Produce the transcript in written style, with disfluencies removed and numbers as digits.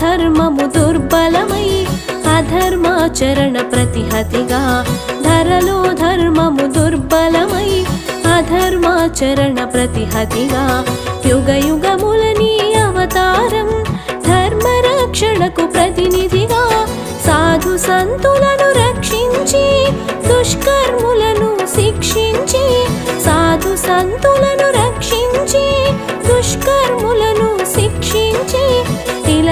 ధర్మము దుర్బలమై అధర్మాచరణ ప్రతిహతిగా ధరలో ధర్మము దుర్బలమై అధర్మాచరణ ప్రతిహతిగా యుగ యుగములని అవతారం ధర్మరక్షణకు ప్రతినిధిగా సాధు సంతులను రక్షించి దుష్కర్ములను శిక్షించి సాధు సంతులను రక్షించి దుష్కర్ములను